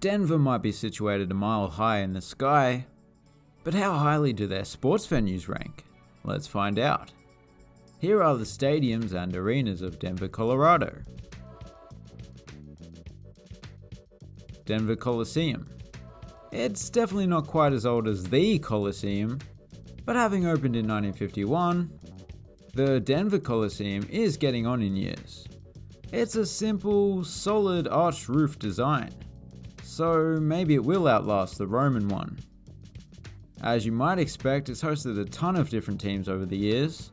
Denver might be situated a mile high in the sky, but how highly do their sports venues rank? Let's find out. Here are the stadiums and arenas of Denver, Colorado. Denver Coliseum. It's definitely not quite as old as the Coliseum, but having opened in 1951, the Denver Coliseum is getting on in years. It's a simple, solid arched roof design, so maybe it will outlast the Roman one. As you might expect, it's hosted a ton of different teams over the years,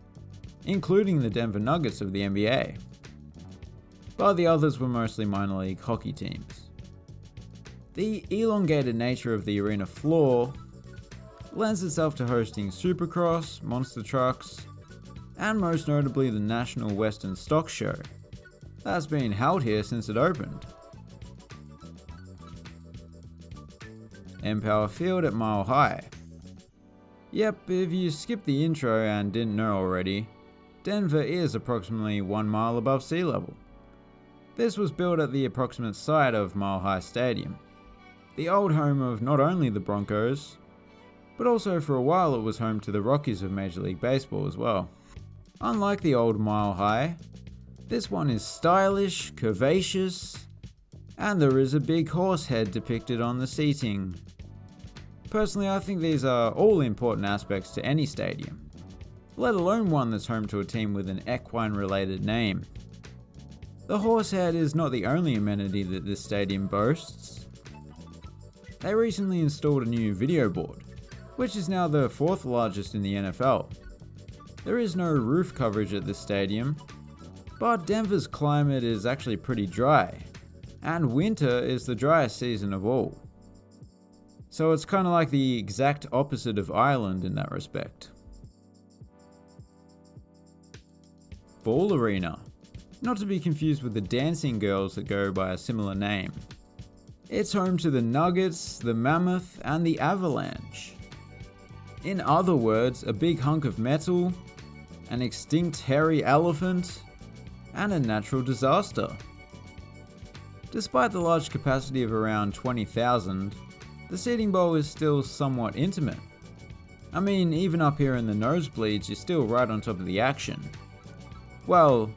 including the Denver Nuggets of the NBA, but the others were mostly minor league hockey teams. The elongated nature of the arena floor lends itself to hosting Supercross, monster trucks, and most notably the National Western Stock Show that's been held here since it opened. Empower Field at Mile High. Yep, if you skipped the intro and didn't know already, Denver is approximately 1 mile above sea level. This was built at the approximate site of Mile High Stadium, the old home of not only the Broncos, but also for a while it was home to the Rockies of Major League Baseball as well. Unlike the old Mile High, this one is stylish, curvaceous, and there is a big horse head depicted on the seating. Personally, I think these are all important aspects to any stadium, let alone one that's home to a team with an equine-related name. The horse head is not the only amenity that this stadium boasts. They recently installed a new video board, which is now the 4th largest in the NFL. There is no roof coverage at this stadium, but Denver's climate is actually pretty dry, and winter is the driest season of all. So it's kind of like the exact opposite of Ireland in that respect. Ball Arena, not to be confused with the dancing girls that go by a similar name. It's home to the Nuggets, the Mammoth, and the Avalanche. In other words, a big hunk of metal, an extinct hairy elephant, and a natural disaster. Despite the large capacity of around 20,000, the seating bowl is still somewhat intimate. I mean, even up here in the nosebleeds, you're still right on top of the action. Well,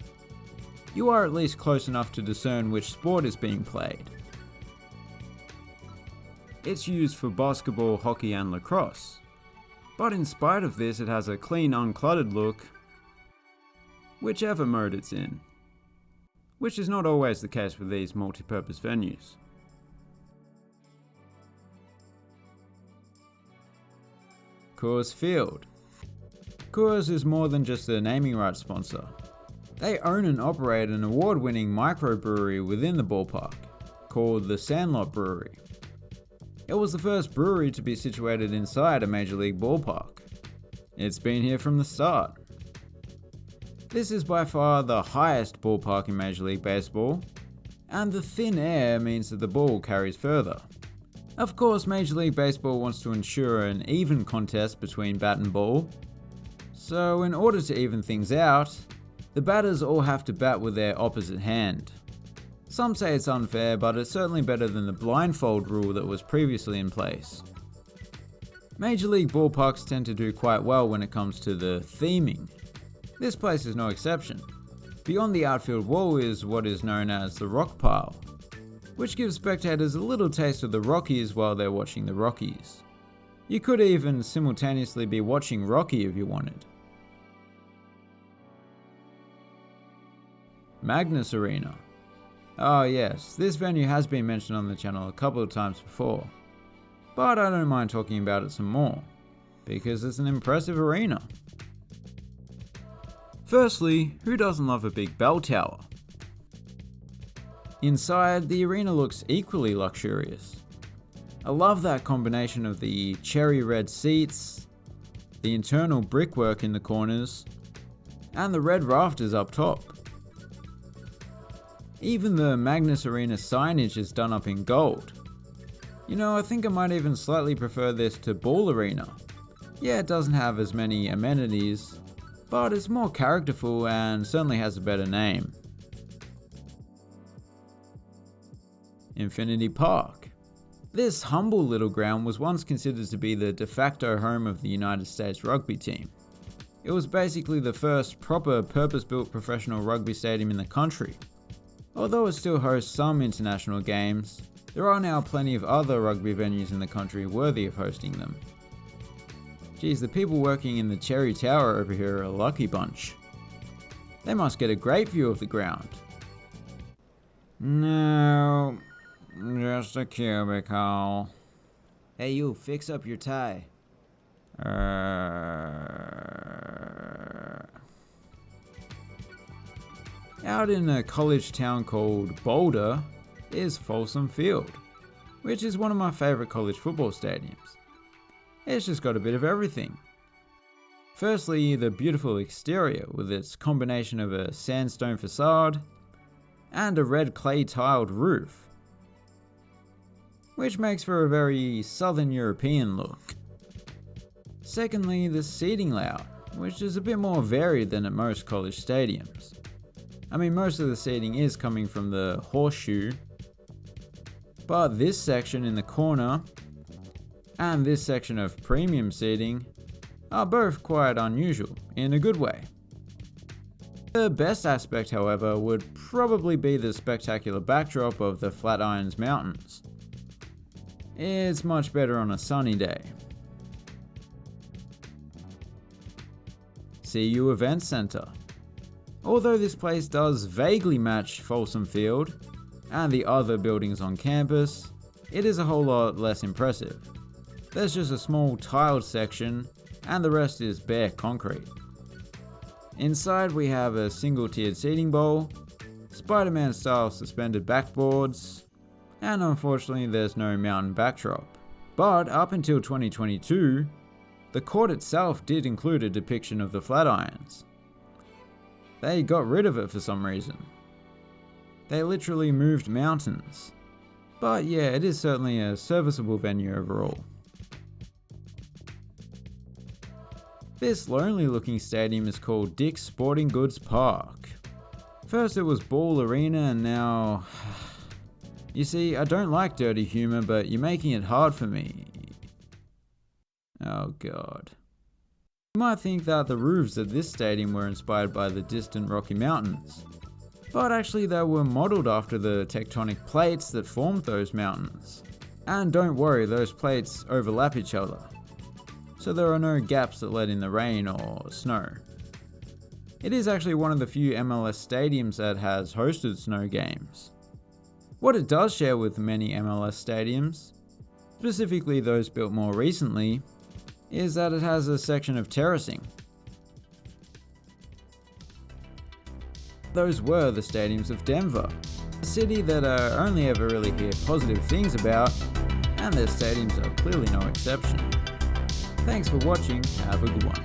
you are at least close enough to discern which sport is being played. It's used for basketball, hockey, and lacrosse. But in spite of this, it has a clean, uncluttered look, whichever mode it's in. Which is not always the case with these multi-purpose venues. Coors Field. Coors is more than just a naming rights sponsor. They own and operate an award-winning microbrewery within the ballpark, called the Sandlot Brewery. It was the first brewery to be situated inside a major league ballpark. It's been here from the start. This is by far the highest ballpark in Major League Baseball, and the thin air means that the ball carries further. Of course, Major League Baseball wants to ensure an even contest between bat and ball, so in order to even things out, the batters all have to bat with their opposite hand. Some say it's unfair, but it's certainly better than the blindfold rule that was previously in place. Major League ballparks tend to do quite well when it comes to the theming. This place is no exception. Beyond the outfield wall is what is known as the rock pile, which gives spectators a little taste of the Rockies while they're watching the Rockies. You could even simultaneously be watching Rocky if you wanted. Magnus Arena. Oh yes, this venue has been mentioned on the channel a couple of times before, but I don't mind talking about it some more, because it's an impressive arena. Firstly, who doesn't love a big bell tower? Inside, the arena looks equally luxurious. I love that combination of the cherry red seats, the internal brickwork in the corners, and the red rafters up top. Even the Magnus Arena signage is done up in gold. You know, I think I might even slightly prefer this to Ball Arena. Yeah, it doesn't have as many amenities, but it's more characterful and certainly has a better name. Infinity Park. This humble little ground was once considered to be the de facto home of the United States rugby team. It was basically the first proper purpose-built professional rugby stadium in the country. Although it still hosts some international games, there are now plenty of other rugby venues in the country worthy of hosting them. Geez, the people working in the Cherry Tower over here are a lucky bunch. They must get a great view of the ground. No, just a cubicle. Hey you, fix up your tie. Out in a college town called Boulder is Folsom Field, which is one of my favourite college football stadiums. It's just got a bit of everything. Firstly, the beautiful exterior with its combination of a sandstone facade and a red clay tiled roof, which makes for a very Southern European look. Secondly, the seating layout, which is a bit more varied than at most college stadiums. I mean, most of the seating is coming from the horseshoe, but this section in the corner and this section of premium seating are both quite unusual in a good way. The best aspect, however, would probably be the spectacular backdrop of the Flatirons Mountains. It's much better on a sunny day. Seeu Event Center. Although this place does vaguely match Folsom Field and the other buildings on campus, it is a whole lot less impressive. There's just a small tiled section and the rest is bare concrete. Inside we have a single tiered seating bowl, Spider-Man style suspended backboards, and unfortunately there's no mountain backdrop. But up until 2022, the court itself did include a depiction of the Flatirons. They got rid of it for some reason. They literally moved mountains. But yeah, it is certainly a serviceable venue overall. This lonely looking stadium is called Dick's Sporting Goods Park. First it was Ball Arena and now... You see, I don't like dirty humour, but you're making it hard for me. Oh god. You might think that the roofs at this stadium were inspired by the distant Rocky Mountains, but actually they were modelled after the tectonic plates that formed those mountains. And don't worry, those plates overlap each other, so there are no gaps that let in the rain or snow. It is actually one of the few MLS stadiums that has hosted snow games. What it does share with many MLS stadiums, specifically those built more recently, is that it has a section of terracing. Those were the stadiums of Denver, a city that I only ever really hear positive things about, and their stadiums are clearly no exception. Thanks for watching, have a good one.